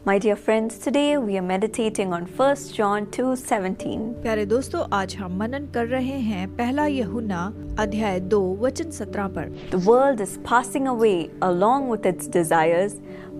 My dear friends, today we are meditating on 1 John 2:17. प्यारे दोस्तों, आज हम मनन कर रहे हैं पहला यूहन्ना अध्याय 2 वचन 17 पर। The world is passing away along with its desires,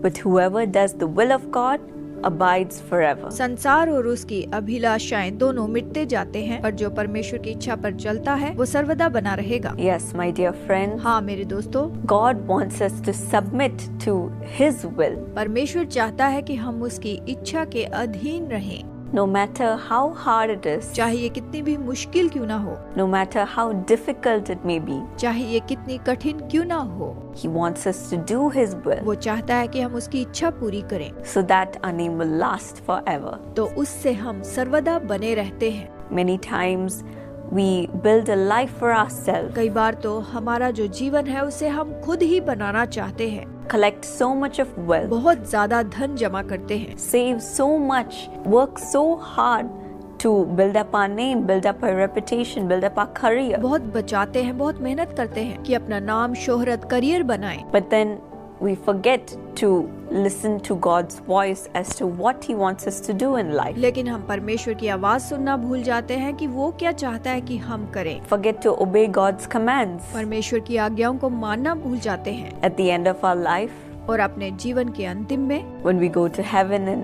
but whoever does the will of God abides forever. संसार और उसकी अभिलाषाएं दोनों मिटते जाते हैं, पर जो परमेश्वर की इच्छा पर चलता है वो सर्वदा बना रहेगा। Yes, my dear friends. हाँ मेरे दोस्तों, God wants us to submit to His will. परमेश्वर चाहता है कि हम उसकी इच्छा के अधीन रहें, No matter how hard it is, चाहे ये कितनी भी मुश्किल क्यों ना हो, no matter how difficult it may be, चाहे ये कितनी कठिन क्यों ना हो, He wants us to do His will वो चाहता है कि हम उसकी इच्छा पूरी करें, so that our name will last forever. तो उससे हम सर्वदा बने रहते हैं। Many times we build a life for ourselves, कई बार तो हमारा जो जीवन है उसे हम खुद ही बनाना चाहते हैं, collect so much of wealth, बहुत ज्यादा धन जमा करते हैं, save so much, work so hard to build up our name, build up our reputation, build up our career. बहुत बचाते हैं, बहुत मेहनत करते हैं कि अपना नाम, शोहरत, करियर बनाएं। But then we forget to listen to God's voice as to what He wants us to do in life. लेकिन हम परमेश्वर की आवाज सुनना भूल जाते हैं कि वो क्या चाहता है कि हम करें। Forget to obey God's commands. परमेश्वर की आज्ञाओं को मानना भूल जाते हैं, At the end of our life, और अपने जीवन के अंतिम में when we go to heaven and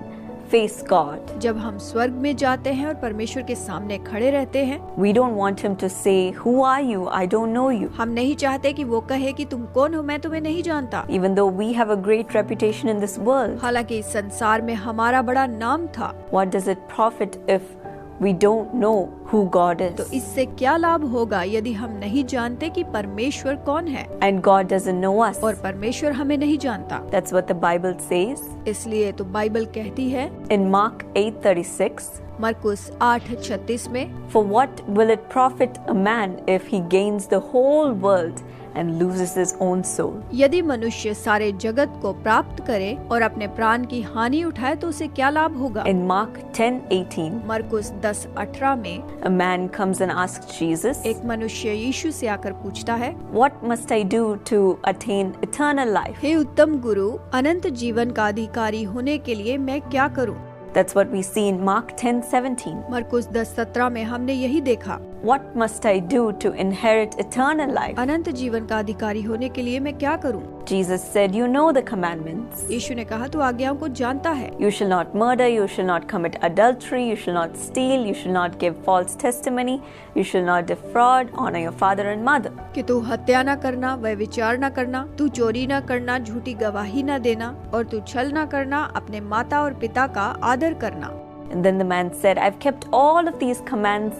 face God, जब हम स्वर्ग में जाते हैं और परमेश्वर के सामने खड़े रहते हैं, we don't want Him to say, "Who are you? I don't know you." हम नहीं चाहते कि वो कहे कि तुम कौन हो, मैं तुम्हें नहीं जानता। Even though we have a great reputation in this world, हालांकि इस संसार में हमारा बड़ा नाम था, what does it profit if we don't know who God तो is? इससे क्या लाभ होगा यदि हम नहीं जानते कि परमेश्वर कौन है And God doesn't know us. और परमेश्वर हमें नहीं जानता। That's what the Bible says इसलिए तो बाइबल कहती है in Mark 8:36. मरकुस 8:36 में, For what will it profit a man if he gains the whole world and loses his own soul? यदि मनुष्य सारे जगत को प्राप्त करे और अपने प्राण की हानि उठाए तो उसे क्या लाभ होगा। In Mark 10:18, मरकुस 10:18 में a man comes and asks Jesus, एक मनुष्य यीशु से आकर पूछता है, "What must I do to attain eternal life?" हे उत्तम गुरु, अनंत जीवन का अधिकारी होने के लिए मैं क्या करूं। That's what we see in Mark 10:17. मरकुस 10:17 में हमने यही देखा, What must I do to inherit eternal life? अनंत जीवन का अधिकारी होने के लिए मैं क्या करूं। Jesus said, "You know the commandments. यीशु ने कहा, तू आज्ञाओं को जानता है, You shall not murder, you shall not commit adultery, you shall not steal, you shall not give false testimony, you shall not defraud, honor your father and mother." कि तू हत्या न करना, व्यभिचार न करना, तू चोरी न करना, झूठी गवाही न देना, और तू छल न करना, अपने माता और पिता का आदर करना। And then the man said, "I've kept all of these commands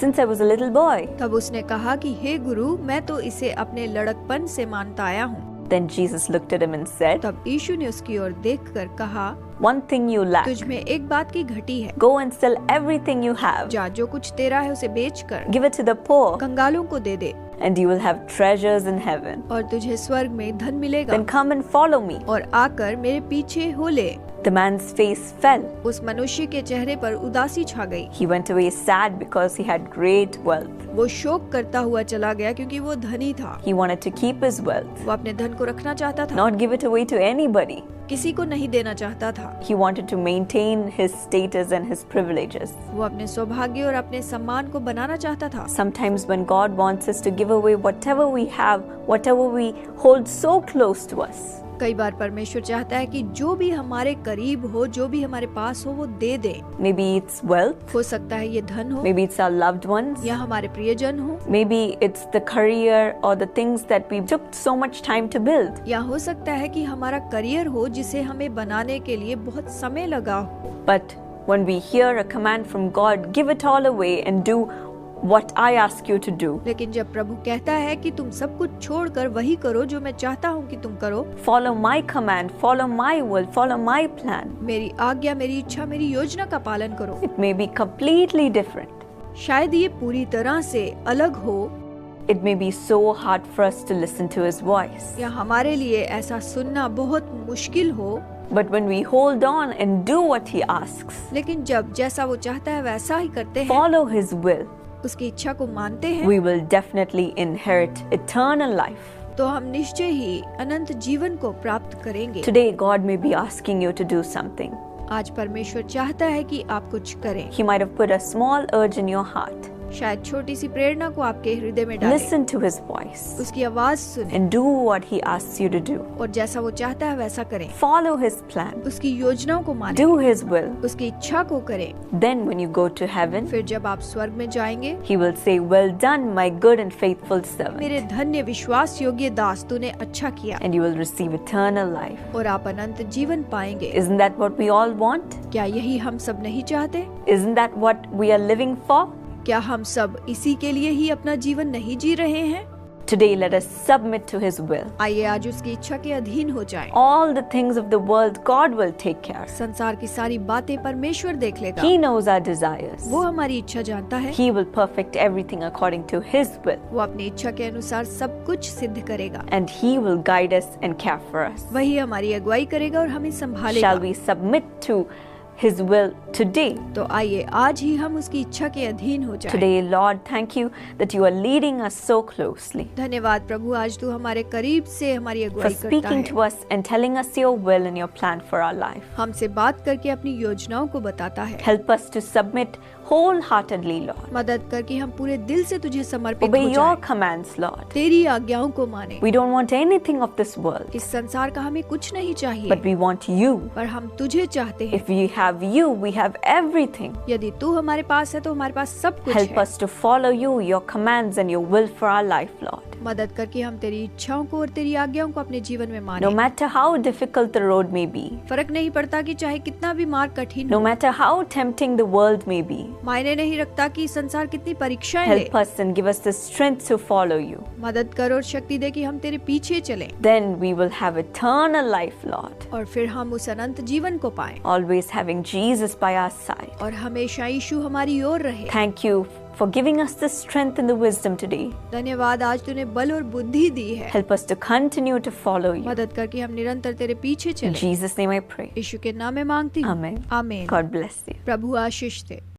since I was a little boy." तब उसने कहा कि हे गुरु, मैं तो इसे अपने लड़कपन से मानता आया हूँ। Then Jesus looked at him and said, तब यीशु ने उसकी ओर देखकर कहा, "One thing you lack. तुझ में एक बात की घटी है, Go and sell everything you have. जा जो कुछ तेरा है उसे बेचकर Give it to the poor, कंगालों को दे दे, and you will have treasures in heaven. और तुझे स्वर्ग में धन मिलेगा, Then come and follow me." और आकर मेरे पीछे हो ले। The man's face fell. उस मनुष्य के चेहरे पर उदासी छा गई। He went away sad because he had great wealth. वो शोक करता हुआ चला गया क्योंकि वो धनी था। He wanted to keep his wealth, वो अपने धन को रखना चाहता था, not give it away to anybody. किसी को नहीं देना चाहता था। He wanted to maintain his status and his privileges. वो अपने सौभाग्य और अपने सम्मान को बनाना चाहता था। Sometimes when God wants us to give away whatever we have, whatever we hold so close to us, कई बार परमेश्वर चाहता है कि जो भी हमारे करीब हो, जो भी हमारे पास हो, वो दे दे। maybe it's wealth, हो सकता है ये धन हो, maybe it's our loved ones, या हमारे प्रियजन हो, maybe it's the career or the things that we took so much time to build. या हो सकता है कि हमारा करियर हो जिसे हमें बनाने के लिए बहुत समय लगा हो। But when we hear a command from God, give it all away and do what I ask you to do. लेकिन जब प्रभु कहता है कि तुम सब कुछ छोड़कर वही करो जो मैं चाहता हूँ कि तुम करो, Follow my command, follow my will, follow my plan. मेरी आज्ञा, मेरी इच्छा, मेरी योजना का पालन करो। It may be completely different. शायद ये पूरी तरह से अलग हो, It may be so hard for us to listen to His voice. या हमारे लिए ऐसा सुनना बहुत मुश्किल हो, But when we hold on and do what He asks, लेकिन जब जैसा वो चाहता है वैसा ही करते हैं, follow His will, उसकी इच्छा को मानते हैं, we will definitely inherit eternal life. तो हम निश्चय ही अनंत जीवन को प्राप्त करेंगे। Today, God may be asking you to do something. आज परमेश्वर चाहता है कि आप कुछ करें। He might have put a small urge in your heart. शायद छोटी सी प्रेरणा को आपके हृदय में डालें। Listen to His voice उसकी आवाज सुने and do what He asks you to do. और जैसा वो चाहता है वैसा करें। Follow His plan. उसकी योजनाओं को मानें, Do His will. उसकी इच्छा को करें। Then when you go to heaven, फिर जब आप स्वर्ग में जाएंगे, He will say, "Well done, my good and faithful servant." मेरे धन्य विश्वास योग्य दास, तूने अच्छा किया, And you will receive eternal life. और आप अनंत जीवन पाएंगे। Isn't that what we all want? क्या यही हम सब नहीं चाहते? Isn't that what we are living for? क्या हम सब इसी के लिए ही अपना जीवन नहीं जी रहे हैं? Today, let us submit to His will. आइए आज उसकी इच्छा के अधीन हो जाएं। All the things of the world, God will take care. संसार की सारी बातें परमेश्वर देख लेगा। He knows our desires. वो हमारी इच्छा जानता है। He will perfect everything according to His will. वो अपनी इच्छा के अनुसार सब कुछ सिद्ध करेगा। And He will guide us and care for us. वही हमारी अगुवाई करेगा और हमें संभालेगा। Shall we submit to His will today? तो आइए आज ही हम उसकी इच्छा के अधीन हो जाएं। Today, Lord, thank you that you are leading us so closely, धन्यवाद प्रभु, आज तू हमारे करीब से हमारी for अगुवाई करता speaking है। to us and telling us your will and your plan for our life. हमसे बात करके अपनी योजनाओं को बताता है। Help us to submit wholeheartedly, Lord. मदद करके हम पूरे दिल से तुझे समर्पित Obey हो your जाएं। commands, Lord. तेरी आज्ञाओं को माने। We don't want anything of this world, इस संसार का हमें कुछ नहीं चाहिए, but we want you. पर हम तुझे चाहते हैं। If we have you, we have everything. यदि तू हमारे पास है तो हमारे पास सब कुछ Help है। us to follow you, your commands and your will for our life, Lord. मदद करके हम तेरी इच्छाओं को और तेरी आज्ञाओं को अपने जीवन में माने। No matter how difficult the road may be, फर्क नहीं पड़ता कि चाहे कितना भी मार्ग कठिन no हो, matter how tempting the world may be, मायने नहीं रखता कि संसार कितनी परीक्षाएं ले। help us and give us the strength to follow you. मदद कर और शक्ति दे कि हम तेरे पीछे चलें Then we will have eternal life, Lord, और फिर हम उस अनंत जीवन को पाएं always having Jesus by our side. और हमेशा यीशु हमारी ओर रहे। Thank you for giving us the strength and the wisdom today. धन्यवाद, आज तूने बल और बुद्धि दी है। Help us to continue to follow you. मदद करके हम निरंतर तेरे पीछे In चलें। Jesus' name I pray. यीशु के नाम में मांगती हूँ। Amen. आमीन। God bless you. Prabhu Ashish they.